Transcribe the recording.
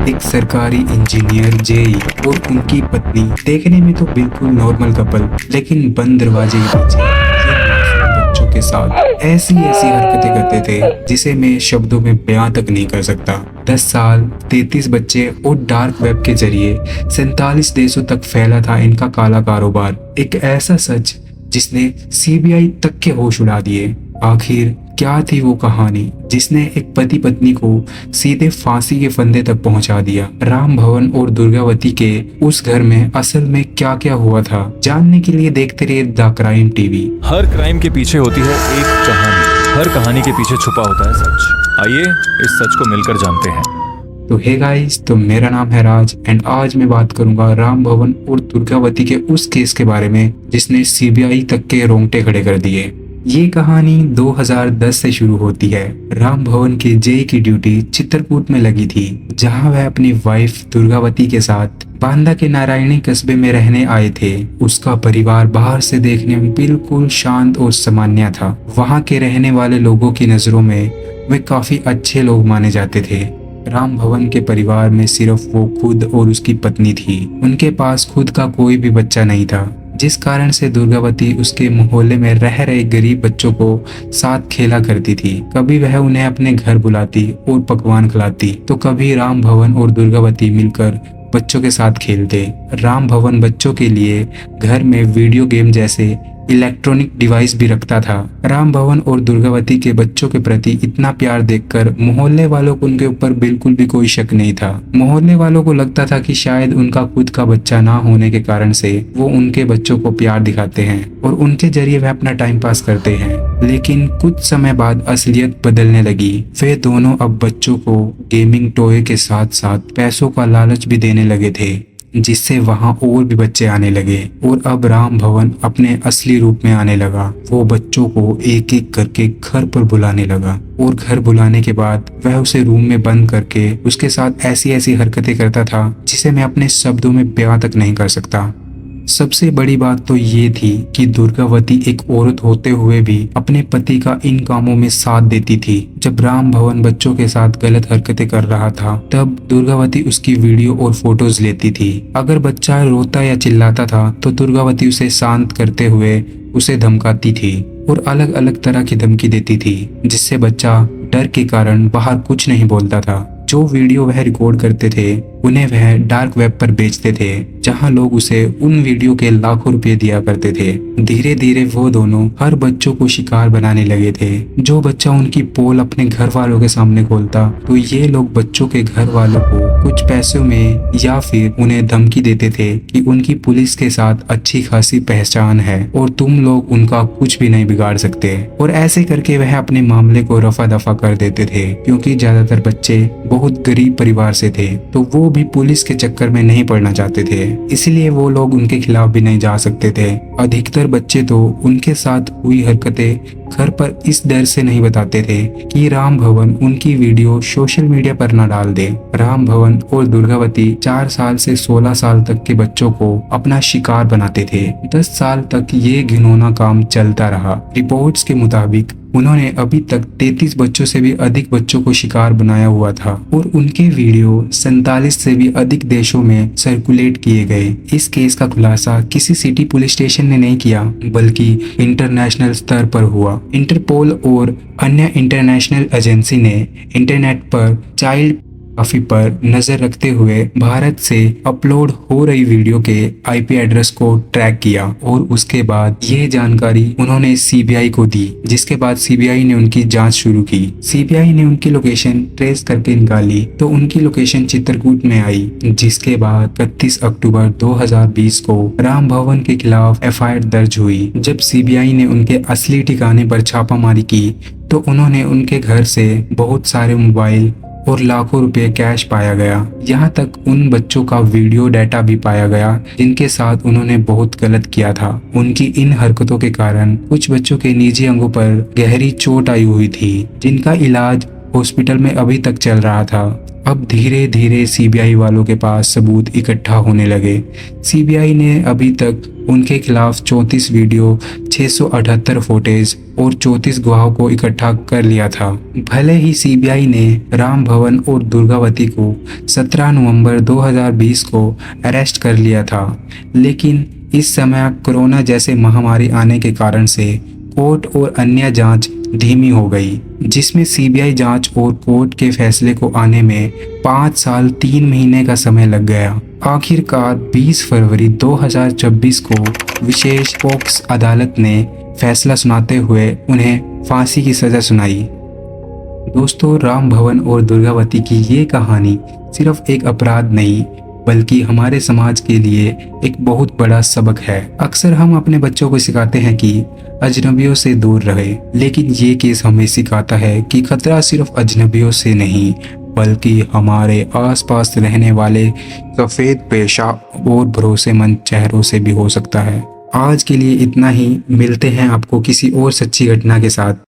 एक सरकारी engineer JE और उनकी पत्नी देखने में तो बिल्कुल नॉर्मल कपल, लेकिन बंद दरवाजे के पीछे ये मासूम बच्चों के साथ ऐसी ऐसी हरकतें करते थे जिसे मैं शब्दों में बयां तक नहीं कर सकता। 10 साल, 33 बच्चे और डार्क वेब के जरिए 47 देशों तक फैला था इनका काला कारोबार। एक ऐसा सच जिसने सीबीआई तक के होश उड़ा दिए। आखिर क्या थी वो कहानी जिसने एक पति पत्नी को सीधे फांसी के फंदे तक पहुंचा दिया? राम भवन और दुर्गावती के उस घर में असल में क्या क्या हुआ था, जानने के लिए देखते रहिए the crime TV. Her crime के पीछे होती है एक कहानी, हर कहानी के पीछे छुपा होता है सच। आइए इस सच को मिलकर जानते हैं। तो हे गाइस, तो मेरा नाम है राज एंड आज मैं बात करूंगा राम भवन और दुर्गावती के उस केस के बारे में जिसने सीबीआई तक के रोंगटे खड़े कर दिए। ये कहानी 2010 से शुरू होती है। राम भवन के जेई की ड्यूटी चित्रकूट में लगी थी, जहां वह अपनी वाइफ दुर्गावती के साथ बांदा के नारायणी कस्बे में रहने आए थे। उसका परिवार बाहर से देखने में बिल्कुल शांत और सामान्य था। वहां के रहने वाले लोगों की नजरों में वे काफी अच्छे लोग माने जाते थे। राम भवन के परिवार में सिर्फ वो खुद और उसकी पत्नी थी। उनके पास खुद का कोई भी बच्चा नहीं था, जिस कारण से दुर्गावती उसके मोहल्ले में रह रहे गरीब बच्चों को साथ खेला करती थी। कभी वह उन्हें अपने घर बुलाती और पकवान खिलाती, तो कभी राम भवन और दुर्गावती मिलकर बच्चों के साथ खेलते। राम भवन बच्चों के लिए घर में वीडियो गेम जैसे इलेक्ट्रॉनिक डिवाइस भी रखता था। राम भवन और दुर्गावती के बच्चों के प्रति इतना प्यार देखकर मोहल्ले वालों को उनके ऊपर बिल्कुल भी कोई शक नहीं था। मोहल्ले वालों को लगता था कि शायद उनका खुद का बच्चा ना होने के कारण से वो उनके बच्चों को प्यार दिखाते हैं और उनके जरिए वह अपना टाइम पास करते हैं। लेकिन कुछ समय बाद असलियत बदलने लगी। वे दोनों अब बच्चों को गेमिंग टॉय के साथ साथ पैसों का लालच भी देने लगे थे, जिससे वहां और भी बच्चे आने लगे और अब राम भवन अपने असली रूप में आने लगा। वो बच्चों को एक एक करके घर पर बुलाने लगा और घर बुलाने के बाद वह उसे रूम में बंद करके उसके साथ ऐसी ऐसी हरकतें करता था जिसे मैं अपने शब्दों में बयां तक नहीं कर सकता। सबसे बड़ी बात तो ये थी कि दुर्गावती एक औरत होते हुए भी अपने पति का इन कामों में साथ देती थी। जब राम भवन बच्चों के साथ गलत हरकतें कर रहा था, तब दुर्गावती उसकी वीडियो और फोटोज लेती थी। अगर बच्चा रोता या चिल्लाता था तो दुर्गावती उसे शांत करते हुए उसे धमकाती थी और अलग अलग तरह की धमकी देती थी, जिससे बच्चा डर के कारण बाहर कुछ नहीं बोलता था। जो वीडियो वह रिकॉर्ड करते थे उन्हें वह डार्क वेब पर बेचते थे, जहां लोग उसे उन वीडियो के लाखों रुपए दिया करते थे। धीरे धीरे वो दोनों हर बच्चों को शिकार बनाने लगे थे। जो बच्चा उनकी पोल अपने घर वालों के सामने खोलता तो ये लोग बच्चों के घर वालों को कुछ पैसों में या फिर उन्हें धमकी देते थे कि उनकी पुलिस के साथ अच्छी खासी पहचान है और तुम लोग उनका कुछ भी नहीं बिगाड़ सकते। और ऐसे करके वह अपने मामले को रफा दफा कर देते थे, क्योंकि ज्यादातर बच्चे बहुत गरीब परिवार से थे, तो वो भी पुलिस के चक्कर में नहीं पड़ना चाहते थे, इसलिए वो लोग उनके खिलाफ भी नहीं जा सकते थे। अधिकतर बच्चे तो उनके साथ हुई हरकतें घर पर इस डर से नहीं बताते थे कि राम भवन उनकी वीडियो सोशल मीडिया पर न डाल दे। राम भवन और दुर्गावती 4 साल से 16 साल तक के बच्चों को अपना शिकार बनाते थे। 10 साल तक ये घिनौना काम चलता रहा। रिपोर्ट्स के मुताबिक उन्होंने अभी तक 33 बच्चों से भी अधिक बच्चों को शिकार बनाया हुआ था और उनके वीडियो 47 से भी अधिक देशों में सर्कुलेट किए गए। इस केस का खुलासा किसी सिटी पुलिस स्टेशन ने नहीं किया, बल्कि इंटरनेशनल स्तर पर हुआ। इंटरपोल और अन्य इंटरनेशनल एजेंसी ने इंटरनेट पर चाइल्ड काफी पर नजर रखते हुए भारत से अपलोड हो रही वीडियो के आईपी एड्रेस को ट्रैक किया और उसके बाद यह जानकारी उन्होंने सीबीआई को दी, जिसके बाद सीबीआई ने उनकी जांच शुरू की। सीबीआई ने उनकी लोकेशन ट्रेस करके निकाली तो उनकी लोकेशन चित्रकूट में आई, जिसके बाद 31 अक्टूबर 2020 को राम भवन के खिलाफ एफआईआर दर्ज हुई। जब सीबीआई ने उनके असली ठिकाने पर छापामारी की तो उन्होंने उनके घर से बहुत सारे मोबाइल और लाखों रुपए कैश पाया गया। यहाँ तक उन बच्चों का वीडियो डाटा भी पाया गया जिनके साथ उन्होंने बहुत गलत किया था। उनकी इन हरकतों के कारण कुछ बच्चों के निजी अंगों पर गहरी चोट आई हुई थी, जिनका इलाज हॉस्पिटल में अभी तक चल रहा था। अब धीरे धीरे सीबीआई वालों के पास सबूत इकट्ठा होने लगे। सीबीआई ने अभी तक उनके खिलाफ 34 वीडियो, 678 फुटेज और 34 गवाहों को इकट्ठा कर लिया था। भले ही सीबीआई ने राम भवन और दुर्गावती को 17 नवंबर 2020 को अरेस्ट कर लिया था, लेकिन इस समय कोरोना जैसे महामारी आने के कारण से कोर्ट और अन्य जांच धीमी हो गई, जिसमें सीबीआई जांच और कोर्ट के फैसले को आने में 5 साल 3 महीने का समय लग गया। आखिरकार 20 फरवरी 2026 को विशेष पॉक्स अदालत ने फैसला सुनाते हुए उन्हें फांसी की सजा सुनाई। दोस्तों, राम भवन और दुर्गावती की ये कहानी सिर्फ एक अपराध नहीं, बल्कि हमारे समाज के लिए एक बहुत बड़ा सबक है। अक्सर हम अपने बच्चों को सिखाते हैं कि अजनबियों से दूर रहे, लेकिन ये केस हमें सिखाता है कि खतरा सिर्फ अजनबियों से नहीं, बल्कि हमारे आसपास रहने वाले सफ़ेद पेशा और भरोसेमंद चेहरों से भी हो सकता है। आज के लिए इतना ही, मिलते हैं आपको किसी और सच्ची घटना के साथ।